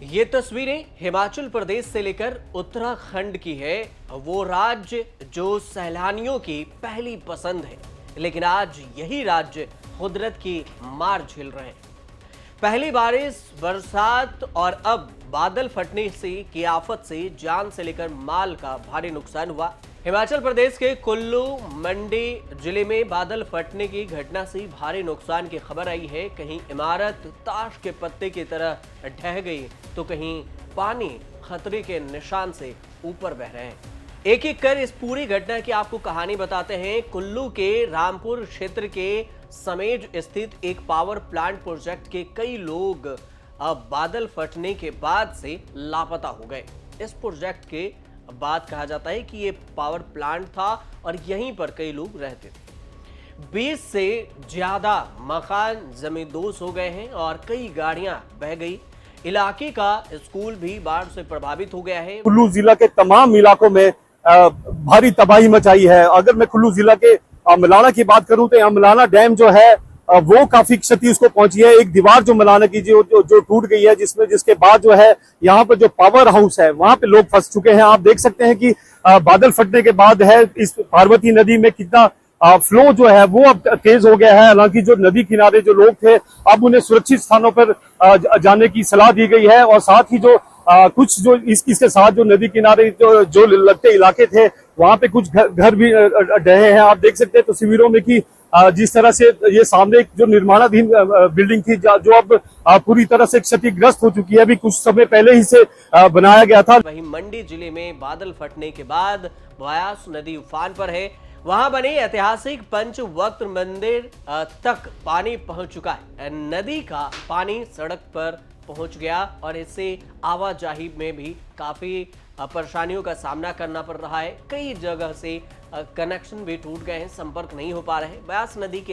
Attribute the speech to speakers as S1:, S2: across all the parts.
S1: ये तस्वीरें हिमाचल प्रदेश से लेकर उत्तराखंड की है। वो राज्य जो सैलानियों की पहली पसंद है, लेकिन आज यही राज्य कुदरत की मार झेल रहे हैं। पहली बारिश, बरसात और अब बादल फटने से की आफत से जान से लेकर माल का भारी नुकसान हुआ। हिमाचल प्रदेश के कुल्लू मंडी जिले में बादल फटने की घटना से भारी नुकसान की खबर आई है। कहीं इमारत ताश के पत्ते की तरह ढह गई, तो कहीं पानी खतरे के निशान से ऊपर बह रहे हैं। एक एक कर इस पूरी घटना की आपको कहानी बताते हैं। कुल्लू के रामपुर क्षेत्र के समेज स्थित एक पावर प्लांट प्रोजेक्ट के कई लोग अब बादल फटने के बाद से लापता हो गए। इस प्रोजेक्ट के बाद कहा जाता है कि ये पावर प्लांट था और यहीं पर कई लोग रहते थे। 20 से ज्यादा मकान जमींदोज हो गए हैं और कई गाड़ियां बह गई। इलाके का स्कूल भी बाढ़ से प्रभावित हो गया है।
S2: कुल्लू जिला के तमाम इलाकों में भारी तबाही मचाई है। अगर मैं कुल्लू जिला के मलाना की बात करूं तो यहाँ मलाना डैम जो है वो काफी क्षति उसको पहुंची है। एक दीवार जो मलाना की जो टूट गई है, जिसके बाद जो है यहाँ पर जो पावर हाउस है वहां पे लोग फंस चुके हैं। आप देख सकते हैं कि बादल फटने के बाद है इस पार्वती नदी में कितना फ्लो जो है वो अब तेज हो गया है। हालांकि जो नदी किनारे जो लोग थे अब उन्हें सुरक्षित स्थानों पर जाने की सलाह दी गई है। और साथ ही जो कुछ जो इसके साथ जो नदी किनारे जो लगते इलाके थे वहां पे कुछ घर भी ढहे हैं। आप देख सकते हैं तस्वीरों में कि जिस तरह से ये सामने जो निर्माणाधीन बिल्डिंग थी जो अब पूरी तरह से क्षतिग्रस्त हो चुकी है, अभी कुछ समय पहले ही से बनाया गया था।
S1: वहीं मंडी जिले में बादल फटने के बाद ब्यास नदी उफान पर है। वहां बने ऐतिहासिक पंचवक्त मंदिर तक पानी पहुंच चुका है। नदी का पानी सड़क पर पहुंच गया और इससे आवाजाही में भी काफी परेशानियों का सामना करना पड़ रहा है। कई जगह से कनेक्शन भी टूट गए हैं, संपर्क नहीं हो पा रहे हैं। ब्यास नदी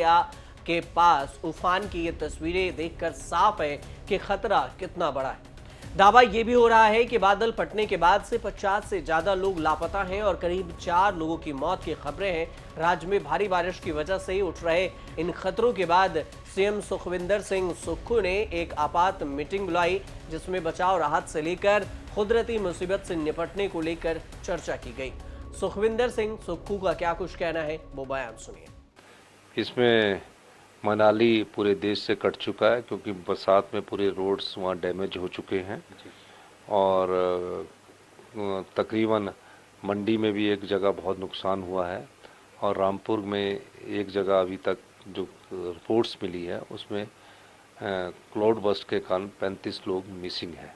S1: के पास उफान की ये तस्वीरें देखकर साफ है कि खतरा कितना बड़ा है। दावा ये भी हो रहा है कि बादल फटने के बाद से 50 से ज्यादा लोग लापता हैं और करीब 4 लोगों की मौत की खबरें हैं। राज्य में भारी बारिश की वजह से उठ रहे इन खतरों के बाद सीएम सुखविंदर सिंह सुक्खू ने एक आपात मीटिंग बुलाई, जिसमें बचाव राहत से लेकर कुदरती मुसीबत से निपटने को लेकर चर्चा की गई। सुखविंदर सिंह सुक्खू का क्या कुछ कहना है, वो बयान सुनिए।
S3: इसमें मनाली पूरे देश से कट चुका है क्योंकि बरसात में पूरे रोड्स वहाँ डैमेज हो चुके हैं। और तकरीबन मंडी में भी एक जगह बहुत नुकसान हुआ है और रामपुर में एक जगह अभी तक जो रिपोर्ट्स मिली है उसमें क्लाउड बस्ट के कारण 35 लोग मिसिंग हैं।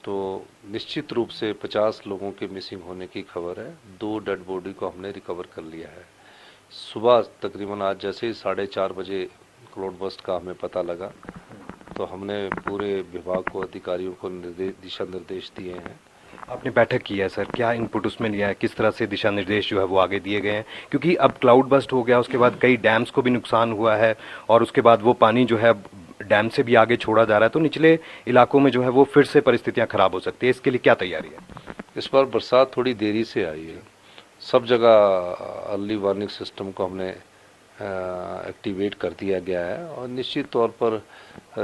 S3: तो निश्चित रूप से 50 लोगों के मिसिंग होने की खबर है। 2 डेड बॉडी को हमने रिकवर कर लिया है। सुबह तकरीबन आज जैसे ही 4:30 बजे क्लाउड बस्ट का हमें पता लगा तो हमने पूरे विभाग को, अधिकारियों को दिशा निर्देश दिए हैं।
S4: आपने बैठक की है सर, क्या इनपुट उसमें लिया है, किस तरह से दिशा निर्देश जो है वो आगे दिए गए हैं? क्योंकि अब क्लाउड बस्ट हो गया, उसके बाद कई डैम्स को भी नुकसान हुआ है और उसके बाद वो पानी जो है डैम से भी आगे छोड़ा जा रहा है, तो निचले इलाकों में जो है वो फिर से परिस्थितियां खराब हो सकती है। इसके लिए क्या तैयारी है?
S3: इस बार बरसात थोड़ी देरी से आई है। सब जगह अर्ली वार्निंग सिस्टम को हमने एक्टिवेट कर दिया गया है और निश्चित तौर पर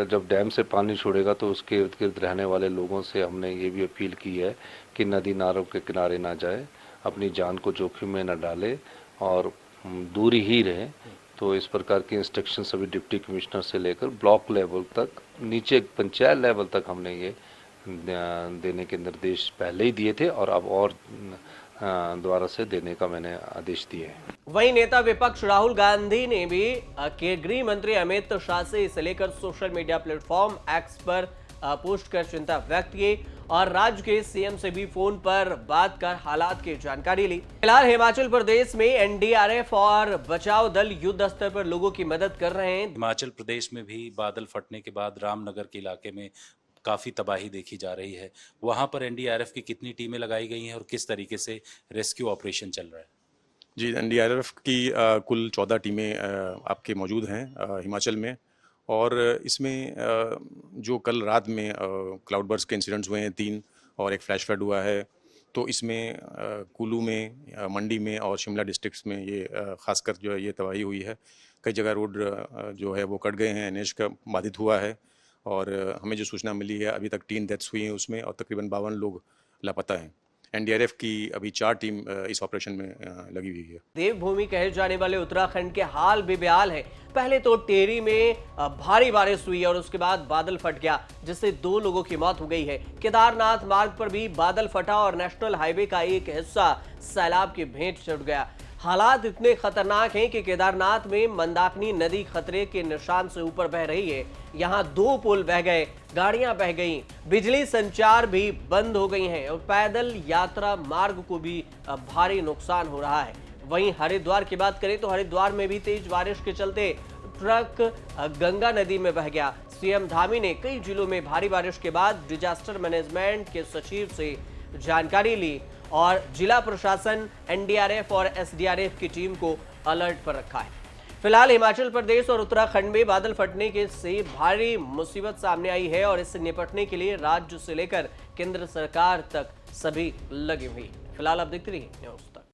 S3: जब डैम से पानी छोड़ेगा तो उसके इर्द गिर्द रहने वाले लोगों से हमने ये भी अपील की है कि नदी नालों के किनारे ना जाए, अपनी जान को जोखिम में न डाले और दूर ही रहे। तो इस प्रकार के इंस्ट्रक्शन सभी डिप्टी कमिश्नर से लेकर ब्लॉक लेवल तक, नीचे पंचायत लेवल तक हमने ये देने के निर्देश पहले ही दिए थे और अब और द्वारा से देने का मैंने आदेश दिए हैं।
S1: वहीं नेता विपक्ष राहुल गांधी ने भी गृह मंत्री अमित शाह से इसे लेकर सोशल मीडिया प्लेटफॉर्म एक्स पर पोस्ट कर चिंता व्यक्त की और राज्य के सीएम से भी फोन पर बात कर हालात की जानकारी ली। फिलहाल हिमाचल प्रदेश में एनडीआरएफ और बचाव दल युद्ध स्तर पर लोगों की मदद कर रहे हैं।
S5: हिमाचल प्रदेश में भी बादल फटने के बाद रामनगर के इलाके में काफ़ी तबाही देखी जा रही है। वहाँ पर एनडीआरएफ की कितनी टीमें लगाई गई हैं और किस तरीके से रेस्क्यू ऑपरेशन चल रहा है?
S6: जी, एनडीआरएफ की कुल 14 टीमें आपके मौजूद हैं हिमाचल में। और इसमें जो कल रात में क्लाउड बर्स्ट के इंसिडेंट्स हुए हैं 3 और एक फ्लैश फ्लड हुआ है, तो इसमें कुल्लू में, मंडी में और शिमला डिस्ट्रिक्ट्स में ये खासकर जो है ये तबाही हुई है। कई जगह रोड जो है वो कट गए हैं, एनएच का बाधित हुआ है और हमें जो सूचना मिली है अभी तक 3 डेथ्स हुई हैं उसमें और तकरीबन 52 लोग लापता हैं। एनडीआरएफ की अभी 4 टीम इस ऑपरेशन में लगी हुई है।
S1: देवभूमि कहे जाने वाले उत्तराखंड के हाल बेहाल है। पहले तो टेरी में भारी बारिश हुई और उसके बाद बादल फट गया जिससे 2 लोगों की मौत हो गई है। केदारनाथ मार्ग पर भी बादल फटा और नेशनल हाईवे का एक हिस्सा सैलाब की भेंट चढ़ गया। हालात इतने खतरनाक हैं कि केदारनाथ में मंदाकिनी नदी खतरे के निशान से ऊपर बह रही है। यहां 2 पुल बह गए, गाड़ियां बह गईं, बिजली संचार भी बंद हो गई हैं और पैदल यात्रा मार्ग को भी भारी नुकसान हो रहा है। वहीं हरिद्वार की बात करें तो हरिद्वार में भी तेज बारिश के चलते ट्रक गंगा नदी में बह गया। सीएम धामी ने कई जिलों में भारी बारिश के बाद डिजास्टर मैनेजमेंट के सचिव से जानकारी ली और जिला प्रशासन, एनडीआरएफ और एसडीआरएफ की टीम को अलर्ट पर रखा है। फिलहाल हिमाचल प्रदेश और उत्तराखंड में बादल फटने के से भारी मुसीबत सामने आई है और इससे निपटने के लिए राज्य से लेकर केंद्र सरकार तक सभी लगे हुए। फिलहाल आप देखते रहिए न्यूज़ तक।